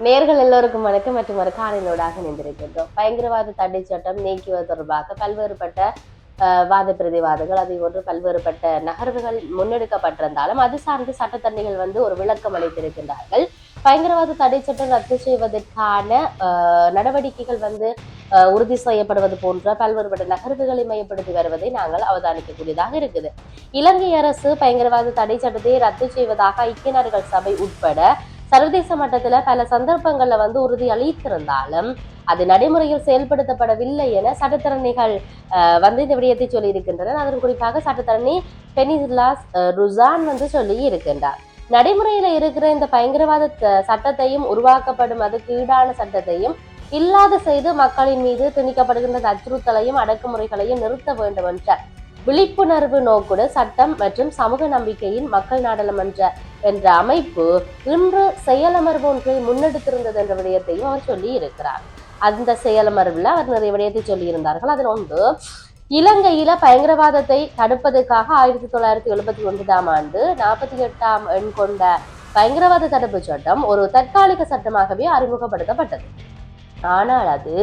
நேர்கள் எல்லோருக்கும் வணக்கம் மற்றும் ஒரு காணொலியோடாக இணைந்திருக்கின்றோம். பயங்கரவாத தடை சட்டம் நீக்குவது தொடர்பாக பல்வேறுபட்ட வாத பிரதிவாதங்கள் அதை போன்று பல்வேறுபட்ட நகர்வுகள் முன்னெடுக்கப்பட்டிருந்தாலும் அது சார்ந்த சட்டத்தரணிகள் ஒரு விளக்கம் அளித்திருக்கின்றார்கள். பயங்கரவாத தடை சட்டம் ரத்து செய்வதற்கான நடவடிக்கைகள் உறுதி செய்யப்படுவது போன்ற பல்வேறுபட்ட நகர்வுகளை மையப்படுத்தி வருவதை நாங்கள் அவதானிக்கக்கூடியதாக இருக்குது. இலங்கை அரசு பயங்கரவாத தடை சட்டத்தை ரத்து செய்வதாக ஐக்கிய நாடுகள் சபை உட்பட சர்வதேச மட்டத்துல பல சந்தர்ப்பங்கள்ல உறுதி அளித்திருந்தாலும் அது நடைமுறையில் செயல்படுத்தப்படவில்லை என சட்டத்தரணிகள் இந்த விடயத்தை சொல்லி இருக்கின்றனர். அதன் குறிப்பாக சட்டத்தரணி பெனிசிலாஸ் ருசான் சொல்லி இருக்கின்றார். நடைமுறையில இருக்கிற இந்த பயங்கரவாத சட்டத்தையும் உருவாக்கப்படும் அதுக்கு ஈடான சட்டத்தையும் இல்லாத செய்து மக்களின் மீது திணிக்கப்படுகின்ற அச்சுறுத்தலையும் அடக்குமுறைகளையும் நிறுத்த வேண்டும் என்ற விழிப்புணர்வு நோக்குடன் சட்டம் மற்றும் சமூக நம்பிக்கையின் மக்கள் நாடாளுமன்ற என்ற அமைப்பு இன்று செயலமர்வு ஒன்றை முன்னெடுத்திருந்தது என்ற விடயத்தையும் அவர் சொல்லி இருக்கிறார். அந்த செயலமர்வுல அவர் நிறைய விடயத்தை சொல்லி இருந்தார்கள். அதில் இலங்கையில பயங்கரவாதத்தை தடுப்பதற்காக 1979 ஆண்டு 48ஆம் எண் கொண்ட பயங்கரவாத தடுப்பு சட்டம் ஒரு தற்காலிக சட்டமாகவே அறிமுகப்படுத்தப்பட்டது. ஆனால் அது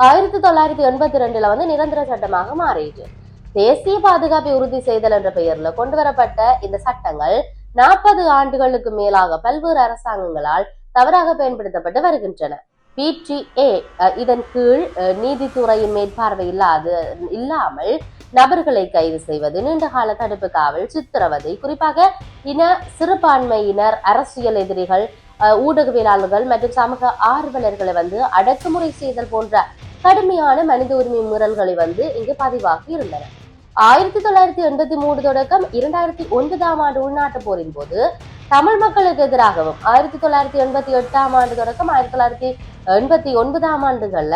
1982 நிரந்தர சட்டமாக மாறிட்டு தேசிய பாதுகாப்பை உறுதி செய்தல் என்ற பெயர்ல கொண்டு வரப்பட்ட இந்த சட்டங்கள் 40 ஆண்டுகளுக்கு மேலாக பல்வேறு அரசாங்கங்களால் தவறாக பயன்படுத்தப்பட்டு வருகின்றன. PTA இதன் கீழ் நீதித்துறையின் மேற்பார்வை இல்லாமல் நபர்களை கைது செய்வது, நீண்டகால தடுப்பு காவல், சித்திரவதை, குறிப்பாக இன சிறுபான்மையினர், அரசியல் எதிரிகள், ஊடகவியலாளர்கள் மற்றும் சமூக ஆர்வலர்களை அடக்குமுறை செய்தல் போன்ற கடுமையான மனித உரிமை மீறல்களை இங்கு பதிவாகி இருந்தன. 1983 தொடக்கம் 2009 ஆண்டு உள்நாட்டு போரின் போது தமிழ் மக்களுக்கு எதிராகவும் 1988 ஆண்டு தொடக்கம் 1989 ஆண்டுகள்ல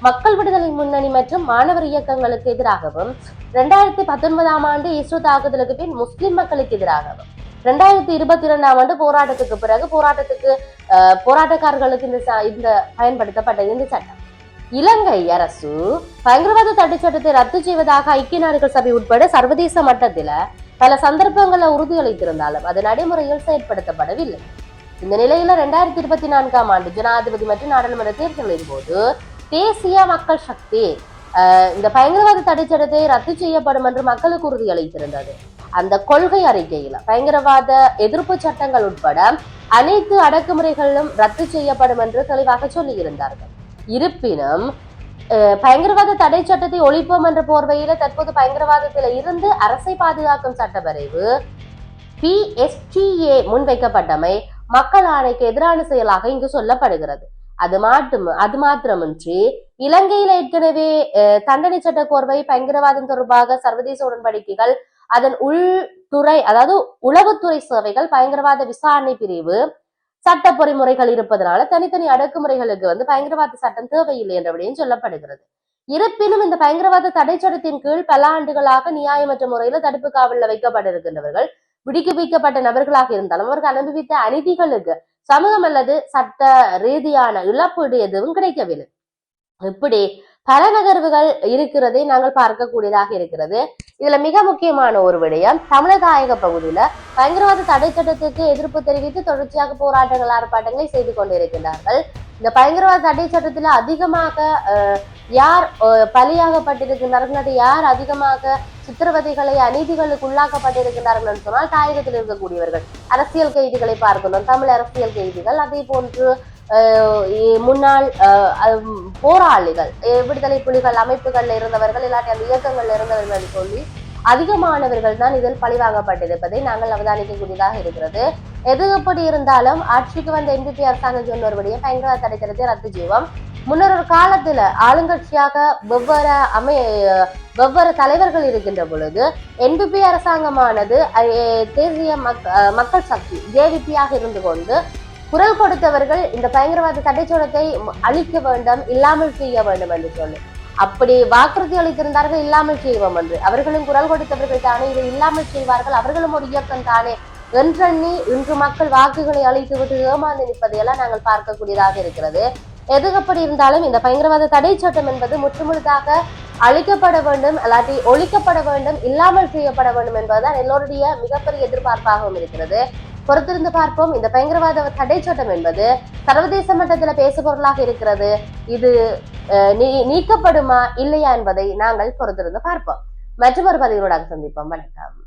மக்கள் விடுதலை முன்னணி மற்றும் மாணவர் இயக்கங்களுக்கு எதிராகவும் 2019 ஆண்டு இஸ்ரோ தாக்குதலுக்கு பின் முஸ்லிம் மக்களுக்கு எதிராகவும் 2022 ஆண்டு போராட்டத்துக்கு பிறகு போராட்டக்காரர்களுக்கு இந்த பயன்படுத்தப்பட்ட இந்த சட்டம். இலங்கை அரசு பயங்கரவாத தடை சட்டத்தை ரத்து செய்வதாக ஐக்கிய நாடுகள் சபை உட்பட சர்வதேச மட்டத்தில் பல சந்தர்ப்பங்களில் உறுதியளித்திருந்தாலும் அது நடைமுறையில் செயற்படுத்தப்படவில்லை. இந்த நிலையில 2024 ஆண்டு ஜனாதிபதி மற்றும் நாடாளுமன்ற தேர்தலின் போது தேசிய மக்கள் சக்தி இந்த பயங்கரவாத தடை சட்டத்தை ரத்து செய்யப்படும் என்று மக்களுக்கு உறுதியளித்திருந்தது. அந்த கொள்கை அறிக்கையில பயங்கரவாத எதிர்ப்பு சட்டங்கள் உட்பட அனைத்து அடக்குமுறைகளிலும் ரத்து செய்யப்படும் என்று தெளிவாக சொல்லியிருந்தார்கள். இருப்பினும் பயங்கரவாத தடை சட்டத்தை ஒழிப்போம் என்ற போர்வையில தற்போது பயங்கரவாதத்தில இருந்து அரசை பாதுகாக்கும் சட்டவரைவு PSTA முன்வைக்கப்பட்டமை மக்கள் ஆணைக்கு எதிரான செயலாக இங்கு சொல்லப்படுகிறது. அது மாத்திரமின்றி இலங்கையில ஏற்கனவே தண்டனை சட்ட கோர்வை பயங்கரவாதம் தொடர்பாக சர்வதேச உடன்படிக்கைகள், அதன் உள்துறை அதாவது உளவுத்துறை சேவைகள், பயங்கரவாத விசாரணை பிரிவு சட்ட பொறிமுறைகள் இருப்பதனால தனித்தனி அடக்குமுறைகளுக்கு பயங்கரவாத சட்டம் தேவையில்லை என்றபடியும் சொல்லப்படுகிறது. இருப்பினும் இந்த பயங்கரவாத தடை சட்டத்தின் கீழ் பல ஆண்டுகளாக நியாயமற்ற முறையில தடுப்பு காவலில் வைக்கப்பட்டிருக்கின்றவர்கள் விடுவிக்கப்பட்ட நபர்களாக இருந்தாலும் அவர்கள் அனுபவித்த அநீதிகளுக்கு சமூகம் அல்லது சட்ட ரீதியான இழப்பீடு எதுவும் கிடைக்கவில்லை. இப்படி பல நகர்வுகள் இருக்கிறதை நாங்கள் பார்க்கக்கூடியதாக இருக்கிறது. இதுல மிக முக்கியமான ஒரு விடயம், தமிழக பகுதியில பயங்கரவாத தடை சட்டத்துக்கு எதிர்ப்பு தெரிவித்து தொடர்ச்சியாக போராட்டங்கள் ஆர்ப்பாட்டங்களை செய்து கொண்டிருக்கின்றார்கள். இந்த பயங்கரவாத தடை சட்டத்துல அதிகமாக யார் பலியாகப்பட்டிருக்கின்றார்கள், யார் அதிகமாக சித்திரவதைகளை அநீதிகளுக்கு உள்ளாக்கப்பட்டிருக்கின்றார்கள் என்று சொன்னால் தாயகத்தில் இருக்கக்கூடியவர்கள். அரசியல் கைதிகளை பார்க்கணும், தமிழ் அரசியல் கைதிகள், அதே போன்று முன்னாள் போராளிகள், விடுதலை புலிகள் அமைப்புகள்ல இருந்தவர்கள், இல்லாட்டி அந்த இயக்கங்கள்ல இருந்தவர்கள் சொல்லி அதிகமானவர்கள் தான் இதில் பழிவாங்கப்பட்டிருப்பதை நாங்கள் அவதானிக்கக்கூடியதாக இருக்கிறது. எது எப்படி இருந்தாலும் ஆட்சிக்கு வந்த NPP அரசாங்கம் சொன்னவருடைய பயங்கரவாத தடை சட்டத்தை ரத்து செய்வோம். முன்னர் ஒரு காலத்துல ஆளுங்கட்சியாக வெவ்வேறு தலைவர்கள் இருக்கின்ற பொழுது NPP அரசாங்கமானது தேசிய மக்கள் சக்தி JVP-யாக இருந்து கொண்டு குரல் கொடுத்தவர்கள் இந்த பயங்கரவாத தடை சட்டத்தை அழிக்க வேண்டும், இல்லாமல் செய்ய வேண்டும் என்று சொல்லி அப்படி வாக்குறுதி அளித்திருந்தார்கள். இல்லாமல் செய்வோம் என்று அவர்களும் குரல் கொடுத்தவர்கள் தானே இதை இல்லாமல் செய்வார்கள், அவர்களும் ஒரு இயக்கம் தானே என்றெண்ணி இன்று மக்கள் வாக்குகளை அளித்து விட்டு ஏமாந்து நிற்பதையெல்லாம் நாங்கள் பார்க்கக்கூடியதாக இருக்கிறது. எது எப்படி இருந்தாலும் இந்த பயங்கரவாத தடை சட்டம் என்பது முற்றுமுழுதாக அழிக்கப்பட வேண்டும், அல்லாட்டி ஒழிக்கப்பட வேண்டும், இல்லாமல் செய்யப்பட வேண்டும் என்பதுதான் எல்லோருடைய மிகப்பெரிய எதிர்பார்ப்பாகவும் இருக்கிறது. பொறுத்திருந்து பார்ப்போம். இந்த பயங்கரவாத தடை சட்டம் என்பது சர்வதேச மட்டத்துல பேசு பொருளாக இருக்கிறது. இது நீக்கப்படுமா இல்லையா என்பதை நாங்கள் பொறுத்திருந்து பார்ப்போம். மற்றொரு பதிவோடாக சந்திப்போம். வணக்கம்.